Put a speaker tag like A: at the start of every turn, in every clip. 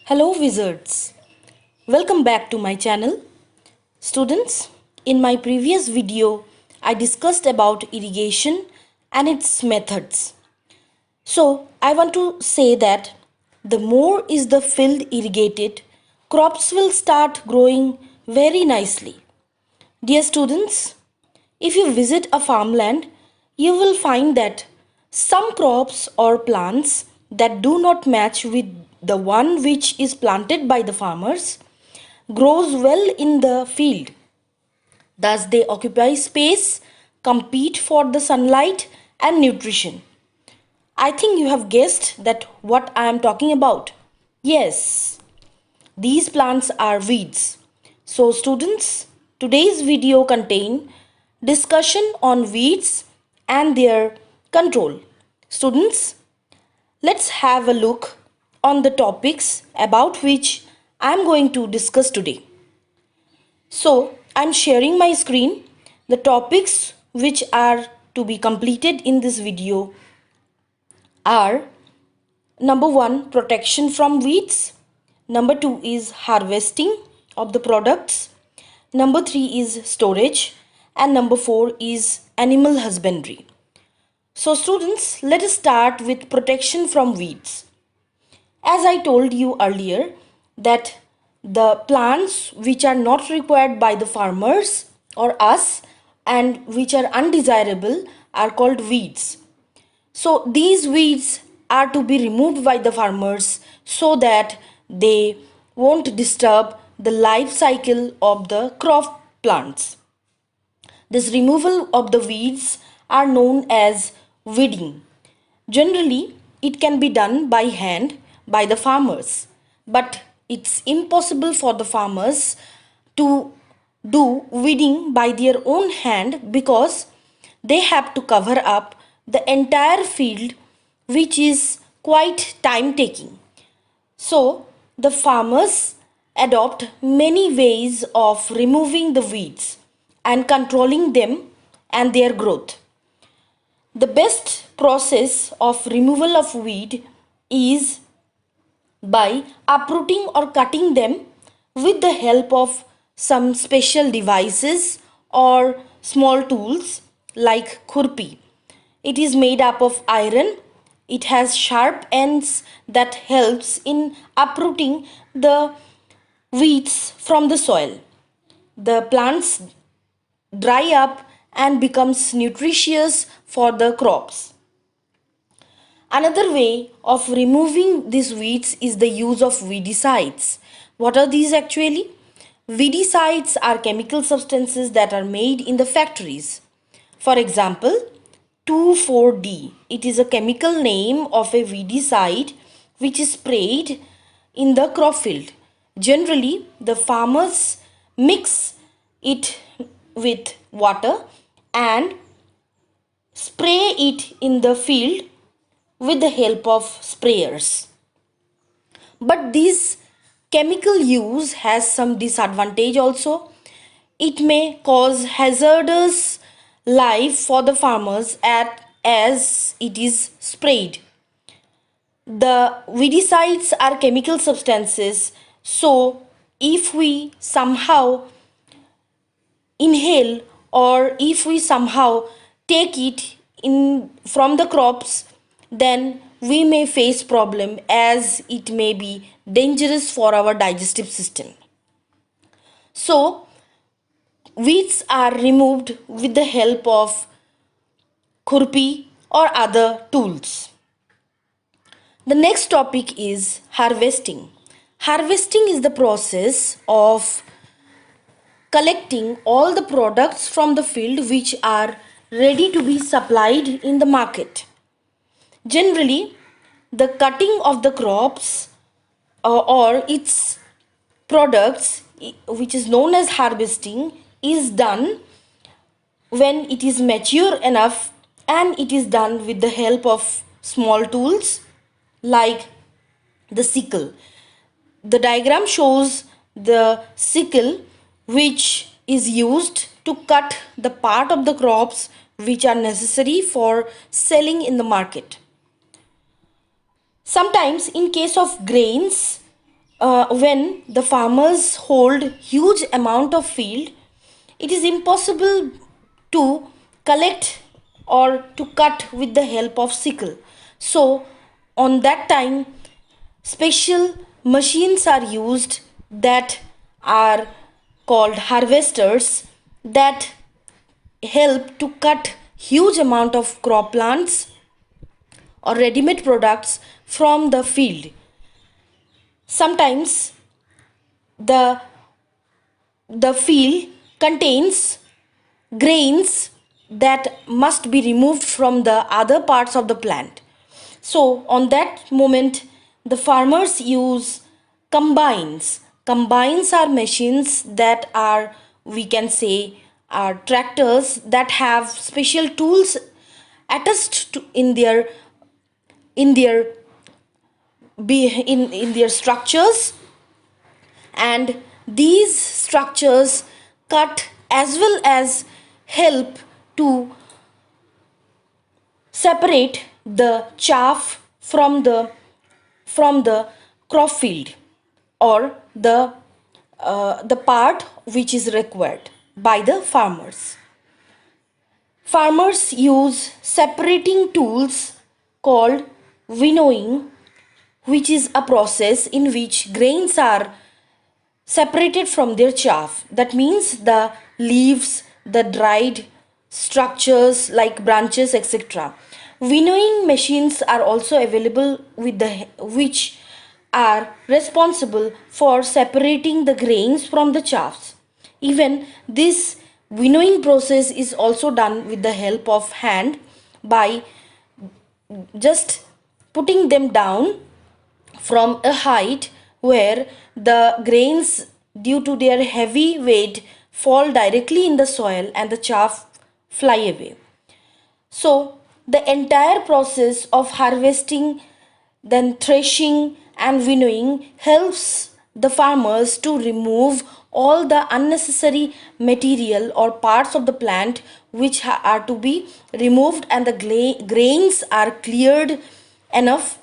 A: Hello wizards, welcome back to my channel. Students, in my previous video I discussed about irrigation and its methods. So I want to say that the more is the field irrigated, crops will start growing very nicely. Dear students, if you visit a farmland, you will find that some crops or plants that do not match with the one which is planted by the farmers grows well in the field. Thus they occupy space, compete for the sunlight and nutrition. I think you have guessed that what I am talking about. Yes, these plants are weeds. So students, today's video contain discussion on weeds and their control. Students, let's have a look on the topics about which I am going to discuss today. So, I am sharing my screen. The topics which are to be completed in this video are: number 1, protection from weeds. Number 2 is harvesting of the products. Number 3 is storage. And number 4 is animal husbandry. So students, let us start with protection from weeds. As I told you earlier that the plants which are not required by the farmers or us and which are undesirable are called weeds. So these weeds are to be removed by the farmers so that they won't disturb the life cycle of the crop plants. This removal of the weeds are known as weeding. Generally, it can be done by hand by the farmers, but it's impossible for the farmers to do weeding by their own hand because they have to cover up the entire field, which is quite time taking. So the farmers adopt many ways of removing the weeds and controlling them and their growth. The best process of removal of weed is by uprooting or cutting them with the help of some special devices or small tools like khurpi. It is made up of iron. It has sharp ends that helps in uprooting the weeds from the soil. The plants dry up and becomes nutritious for the crops. Another way of removing these weeds is the use of weedicides. What are these actually? Weedicides are chemical substances that are made in the factories. For example, 2,4-D. It is a chemical name of a weedicide which is sprayed in the crop field. Generally, the farmers mix it with water and spray it in the field with the help of sprayers. But this chemical use has some disadvantage also. It may cause hazardous life for the farmers as it is sprayed. The weedicides are chemical substances, so if we somehow inhale or if we somehow take it in from the crops, then we may face problem as it may be dangerous for our digestive system. So weeds are removed with the help of khurpi or other tools. The next topic is harvesting. Harvesting is the process of collecting all the products from the field which are ready to be supplied in the market. Generally, the cutting of the crops or its products, which is known as harvesting, is done when it is mature enough, and it is done with the help of small tools like the sickle. The diagram shows the sickle which is used to cut the part of the crops which are necessary for selling in the market. Sometimes in case of grains, when the farmers hold huge amount of field, it is impossible to collect or to cut with the help of sickle. So on that time, special machines are used that are called harvesters, that help to cut huge amount of crop plants or ready-made products from the field. Sometimes the field contains grains that must be removed from the other parts of the plant. So on that moment, the farmers use combines. Combines are machines that are, we can say, are tractors that have special tools attached to in their in their structures, and these structures cut as well as help to separate the chaff from the crop field, or the part which is required by the farmers. Farmers use separating tools called winnowing, which is a process in which grains are separated from their chaff. That means the leaves, the dried structures like branches, etc. Winnowing machines are also available with which are responsible for separating the grains from the chaffs. Even this winnowing process is also done with the help of hand, by just putting them down from a height where the grains, due to their heavy weight, fall directly in the soil and the chaff fly away. So the entire process of harvesting, then threshing and winnowing helps the farmers to remove all the unnecessary material or parts of the plant which are to be removed, and the grains are cleared enough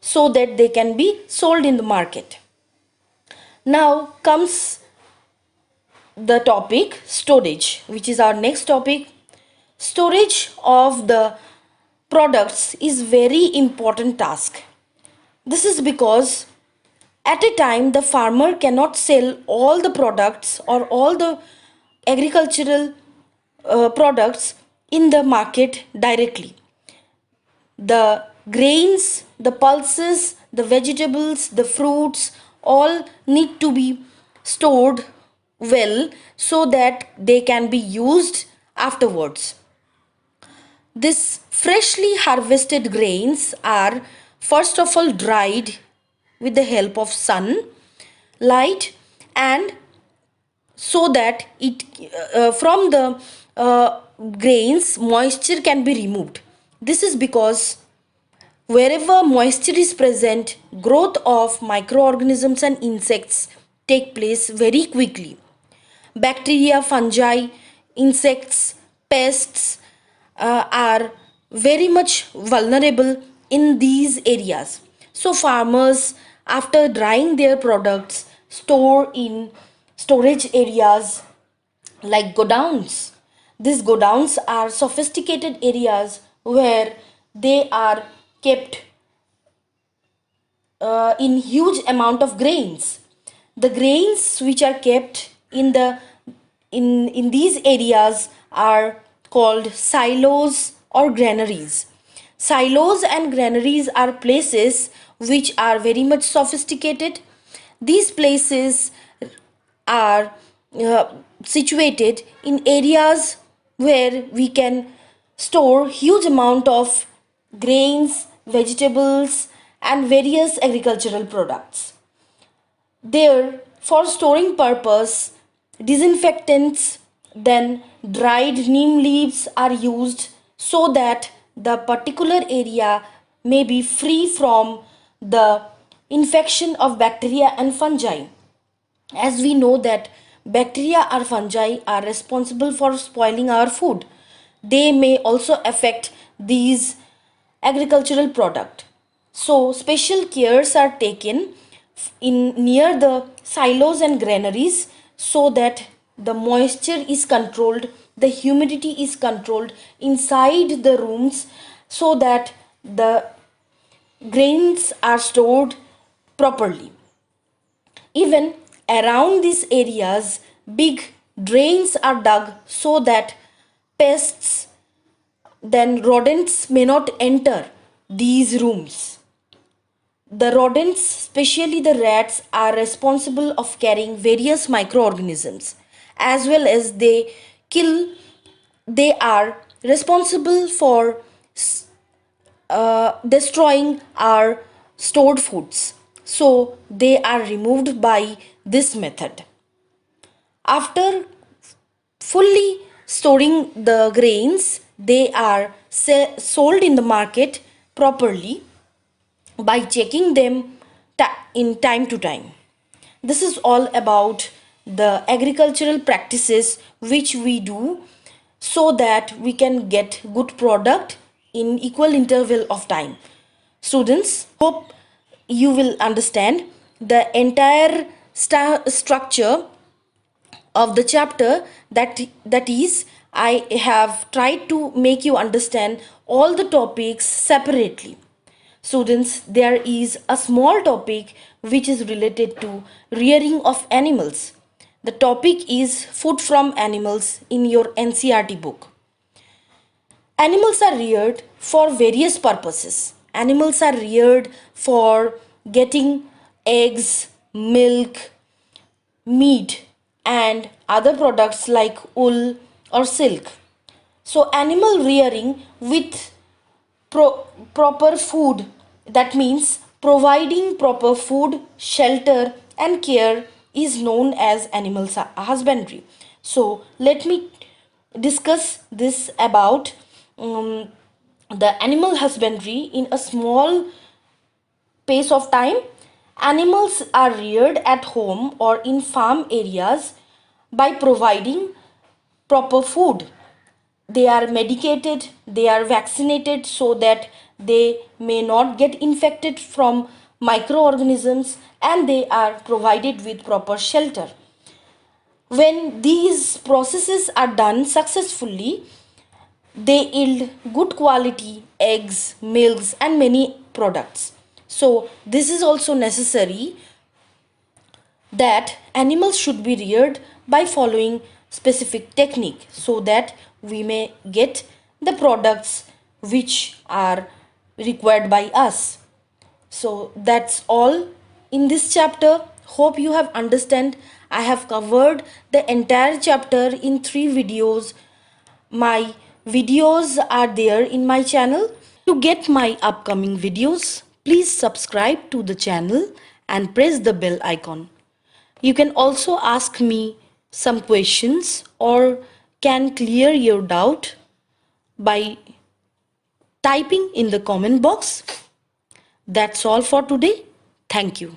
A: so that they can be sold in the market. Now comes the topic storage, which is our next topic. Storage of the products is very important task. This is because at a time the farmer cannot sell all the products or all the agricultural products in the market directly. The grains, the pulses, the vegetables, the fruits all need to be stored well so that they can be used afterwards. This freshly harvested grains are first of all dried with the help of sun, light, and so that it from the grains moisture can be removed. This is because wherever moisture is present, growth of microorganisms and insects take place very quickly. Bacteria, fungi, insects, pests are very much vulnerable in these areas. So farmers, after drying their products, store in storage areas like godowns. These godowns are sophisticated areas where they are kept in huge amount of grains. The grains which are kept in these areas are called silos or granaries. Silos and granaries are places which are very much sophisticated. These places are situated in areas where we can store huge amount of grains, vegetables, and various agricultural products. There, for storing purpose, disinfectants, then dried neem leaves are used so that the particular area may be free from the infection of bacteria and fungi. As we know that bacteria or fungi are responsible for spoiling our food, they may also affect these agricultural product. So special cares are taken in near the silos and granaries, so that the moisture is controlled, the humidity is controlled inside the rooms, so that the grains are stored properly. Even around these areas, big drains are dug so that pests, then rodents, may not enter these rooms. The rodents, especially the rats, are responsible of carrying various microorganisms, as well as they are responsible for destroying our stored foods. So they are removed by this method. After fully storing the grains, they are sold in the market properly by checking them in time to time. This is all about the agricultural practices which we do, so that we can get good product in equal interval of time. Students, hope you will understand the entire structure of the chapter. That is, I have tried to make you understand all the topics separately. Students, there is a small topic which is related to rearing of animals. The topic is food from animals in your NCERT book. Animals are reared for various purposes. Animals are reared for getting eggs, milk, meat, and other products like wool or silk. So, animal rearing with proper food, that means providing proper food, shelter, and care, is known as animal husbandry. So, let me discuss this about the animal husbandry in a small pace of time. Animals are reared at home or in farm areas by providing proper food. They are medicated, they are vaccinated, so that they may not get infected from microorganisms, and they are provided with proper shelter. When these processes are done successfully, they yield good quality eggs, milks, and many products. So, this is also necessary that animals should be reared by following specific technique, so that we may get the products which are required by us. So that's all in this chapter. Hope you have understand. I have covered the entire chapter in 3 videos. My videos are there in my channel. To get my upcoming videos, please subscribe to the channel and press the bell icon. You can also ask me some questions or can clear your doubt by typing in the comment box. That's all for today. Thank you.